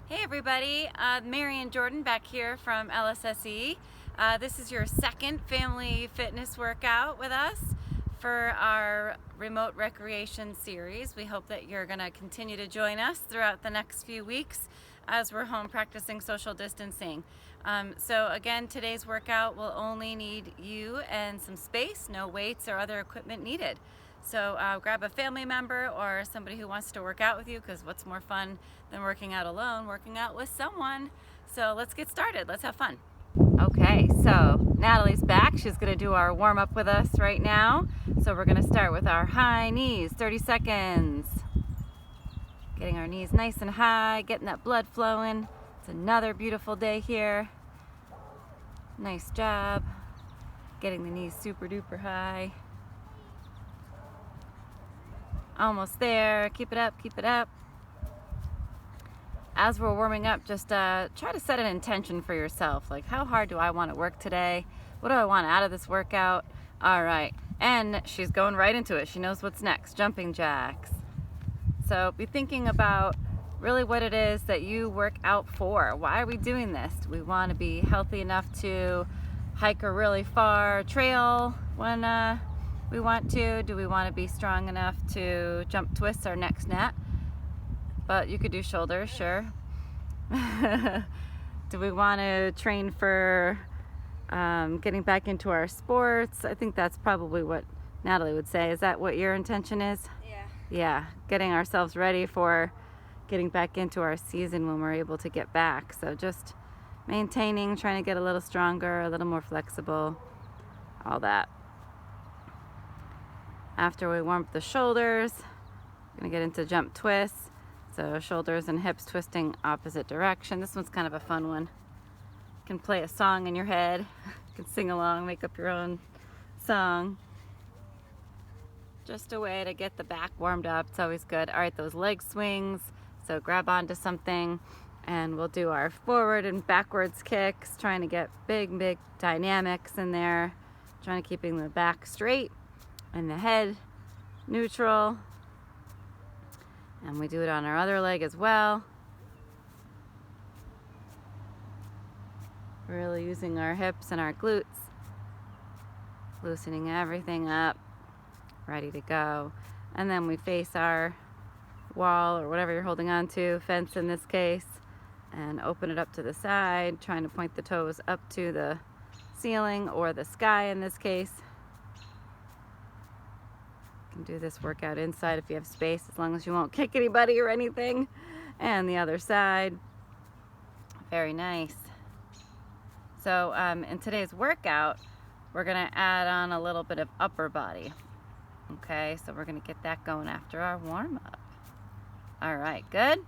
Hey everybody, Marion Jordan back here from LSSE. This is your second family fitness workout with us for our remote recreation series. We hope that you're going to continue to join us throughout the next few weeks as we're home practicing social distancing. So again, today's workout will only need you and some space, no weights or other equipment needed. So grab a family member or somebody who wants to work out with you, because what's more fun than working out alone? Working out with someone. So let's get started. Let's have fun. Okay, so Natalie's back. She's going to do our warm-up with us right now. So we're going to start with our high knees, 30 seconds. Getting our knees nice and high, getting that blood flowing. It's another beautiful day here. Nice job. Getting the knees super duper high. Almost there. Keep it up, keep it up. As we're warming up, just try to set an intention for yourself. Like, how hard do I want to work today? What do I want out of this workout? All right. And she's going right into it. She knows what's next. Jumping jacks. So be thinking about really what it is that you work out for. Why are we doing this? Do we want to be healthy enough to hike a really far trail when we want to? Do we want to be strong enough to jump twists our next net? But you could do shoulders, sure. Do we want to train for getting back into our sports? I think that's probably what Natalie would say. Is that what your intention is? Yeah. Yeah, getting ourselves ready for getting back into our season when we're able to get back. So just maintaining, trying to get a little stronger, a little more flexible, all that. After we warm up the shoulders, we're going to get into jump twists. So shoulders and hips twisting opposite direction. This one's kind of a fun one. You can play a song in your head. You can sing along, make up your own song. Just a way to get the back warmed up. It's always good. All right, those leg swings. So grab onto something and we'll do our forward and backwards kicks, trying to get big dynamics in there. Trying to keeping the back straight and the head neutral. And we do it on our other leg as well. Really using our hips and our glutes. Loosening everything up. Ready to go. And then we face our wall or whatever you're holding on to, fence in this case, and open it up to the side, trying to point the toes up to the ceiling or the sky in this case. You can do this workout inside if you have space, as long as you won't kick anybody or anything. And the other side. Very nice. So in today's workout, we're going to add on a little bit of upper body. Okay, so we're going to get that going after our warm-up. All right, good?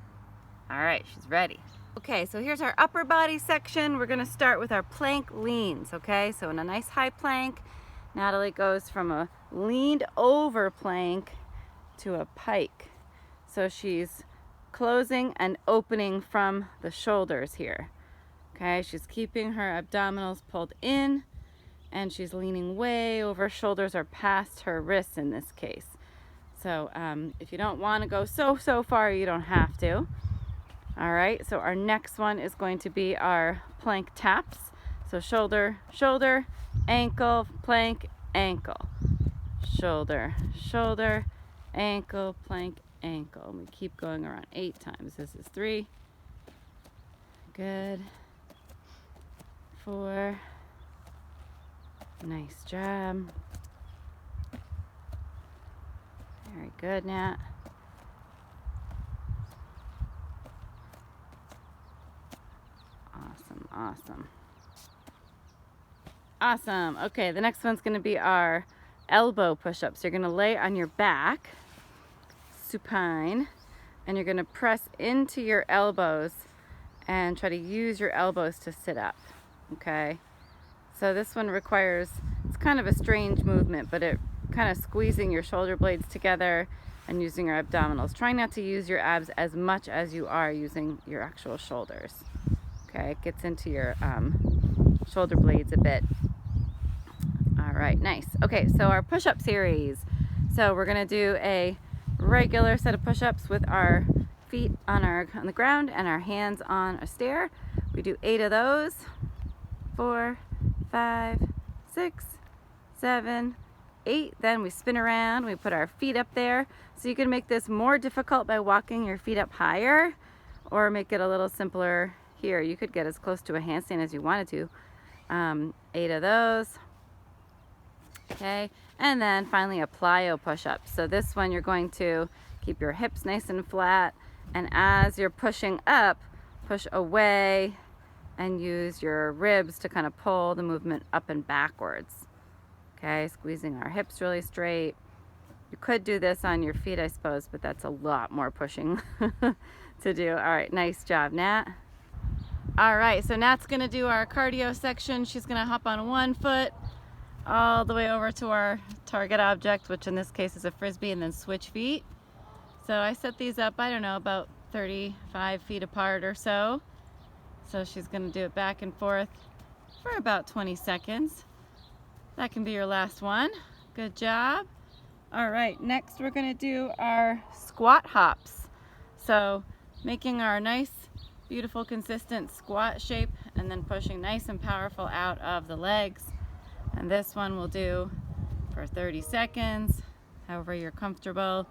All right, she's ready. Okay, so here's our upper body section. We're going to start with our plank leans, okay? So in a nice high plank, Natalie goes from a leaned over plank to a pike. So she's closing and opening from the shoulders here. Okay, she's keeping her abdominals pulled in and she's leaning way over. Shoulders are past her wrists in this case. So if you don't want to go so far, you don't have to. All right, so our next one is going to be our plank taps. So shoulder, shoulder, ankle, plank, ankle. Shoulder, shoulder, ankle, plank, ankle. We keep going around 8 times. This is 3. Good. 4. Nice job. Very good, Nat. Awesome, awesome. Awesome. Okay, the next one's going to be our elbow push-ups. You're going to lay on your back, supine, and you're going to press into your elbows and try to use your elbows to sit up. Okay? So this one requires, it's kind of a strange movement, but it kind of squeezing your shoulder blades together and using your abdominals. Try not to use your abs as much as you are using your actual shoulders. Okay, it gets into your shoulder blades a bit. All right, nice. Okay, so our push-up series. So we're gonna do a regular set of push-ups with our feet on the ground and our hands on a stair. We do 8 of those. 4, 5, 6, 7, 8. Then we spin around. We put our feet up there. So you can make this more difficult by walking your feet up higher, or make it a little simpler here. You could get as close to a handstand as you wanted to. 8 of those. Okay, and then finally a plyo push-up. So this one you're going to keep your hips nice and flat, and as you're pushing up, push away and use your ribs to kind of pull the movement up and backwards. Okay, squeezing our hips really straight. You could do this on your feet, I suppose, but that's a lot more pushing to do. All right, nice job, Nat. All right, so Nat's gonna do our cardio section. She's gonna hop on one foot all the way over to our target object, which in this case is a frisbee, and then switch feet. So I set these up, I don't know, about 35 feet apart or so. So she's gonna do it back and forth for about 20 seconds. That can be your last one. Good job. All right, next we're gonna do our squat hops. So making our nice, beautiful, consistent squat shape, and then pushing nice and powerful out of the legs. And this one we'll do for 30 seconds, however you're comfortable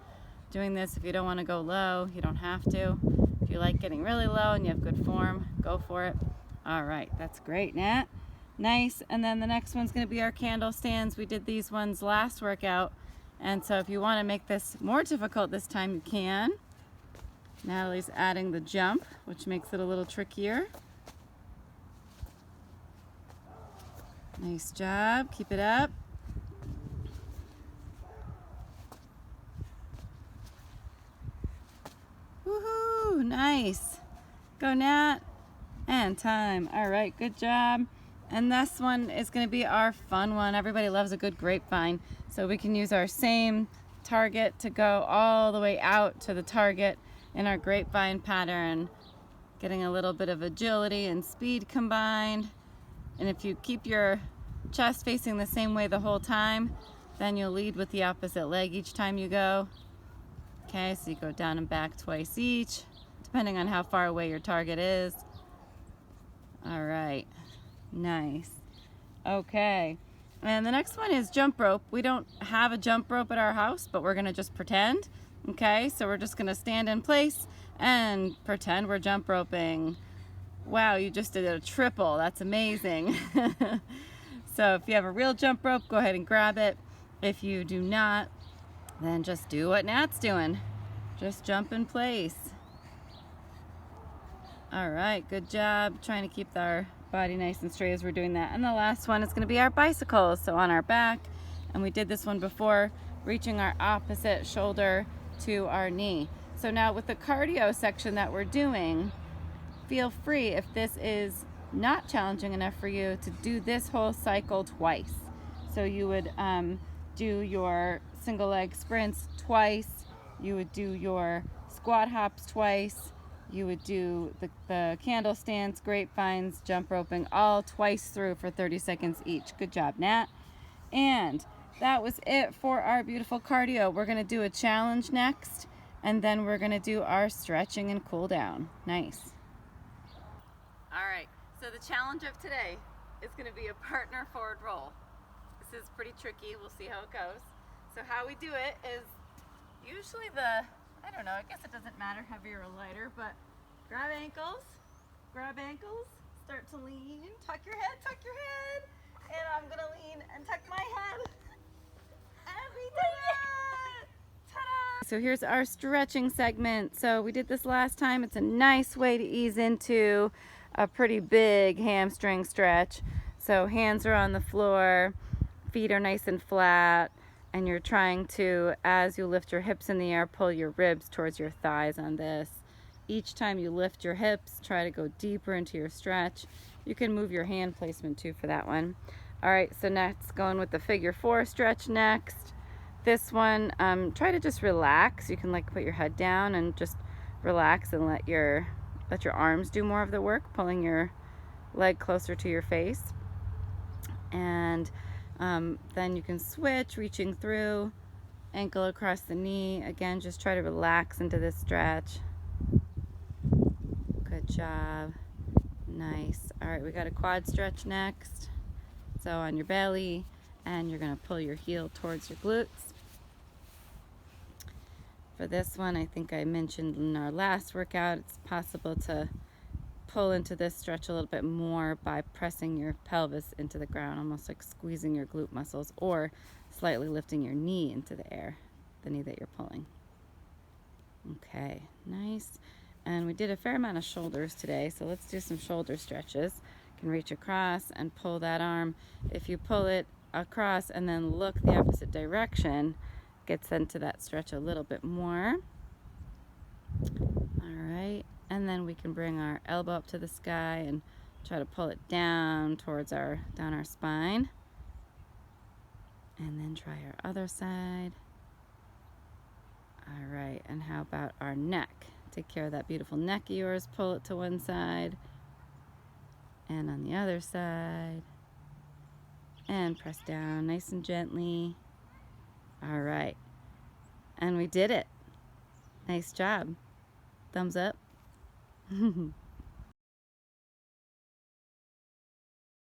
doing this. If you don't want to go low, you don't have to. If you like getting really low and you have good form, go for it. All right, that's great, Nat. Nice. And then the next one's going to be our candle stands. We did these ones last workout, and so if you want to make this more difficult this time, you can. Natalie's adding the jump, which makes it a little trickier. Nice job. Keep it up. Woohoo! Nice. Go, Nat. And time. All right, good job. And this one is going to be our fun one. Everybody loves a good grapevine. So we can use our same target to go all the way out to the target in our grapevine pattern, getting a little bit of agility and speed combined. And if you keep your chest facing the same way the whole time, then you'll lead with the opposite leg each time you go. Okay, so you go down and back twice each, depending on how far away your target is. All right, nice. Okay, and the next one is jump rope. We don't have a jump rope at our house, but we're gonna just pretend. Okay, so we're just gonna stand in place and pretend we're jump roping. Wow, you just did a triple. That's amazing. So if you have a real jump rope, go ahead and grab it. If you do not, then just do what Nat's doing. Just jump in place. All right, good job. Trying to keep our body nice and straight as we're doing that. And the last one is going to be our bicycles. So on our back, and we did this one before, reaching our opposite shoulder to our knee. So now with the cardio section that we're doing, feel free, if this is not challenging enough for you, to do this whole cycle twice. So you would do your single leg sprints twice, you would do your squat hops twice, you would do the candle stands, grapevines, jump roping, all twice through for 30 seconds each. Good job, Nat. And that was it for our beautiful cardio. We're going to do a challenge next, and then we're going to do our stretching and cool down. Nice. All right, so the challenge of today is going to be a partner forward roll. This is pretty tricky. We'll see how it goes. So how we do it is usually I don't know, I guess it doesn't matter heavier or lighter, but grab ankles, start to lean, tuck your head, and I'm going to lean and tuck my head. And we did it! Ta-da! So here's our stretching segment. So we did this last time. It's a nice way to ease into a pretty big hamstring stretch. So hands are on the floor, feet are nice and flat, and you're trying to, as you lift your hips in the air, pull your ribs towards your thighs on this. Each time you lift your hips, try to go deeper into your stretch. You can move your hand placement too for that one. All right, so next, going with the figure 4 stretch next. This one, try to just relax. You can like put your head down and just relax and let your arms do more of the work, pulling your leg closer to your face. And then you can switch, reaching through, ankle across the knee. Again, just try to relax into this stretch. job. Nice. All right, we got a quad stretch next. So on your belly, and you're going to pull your heel towards your glutes. For this one, I think I mentioned in our last workout, it's possible to pull into this stretch a little bit more by pressing your pelvis into the ground, almost like squeezing your glute muscles, or slightly lifting your knee into the air, the knee that you're pulling. Okay, nice. And we did a fair amount of shoulders today, so let's do some shoulder stretches. You can reach across and pull that arm. If you pull it across and then look the opposite direction, gets into that stretch a little bit more. All right, and then we can bring our elbow up to the sky and try to pull it down towards down our spine. And then try our other side. All right, and how about our neck? Take care of that beautiful neck of yours. Pull it to one side and on the other side, and press down nice and gently. All right, and we did it. Nice job. Thumbs up.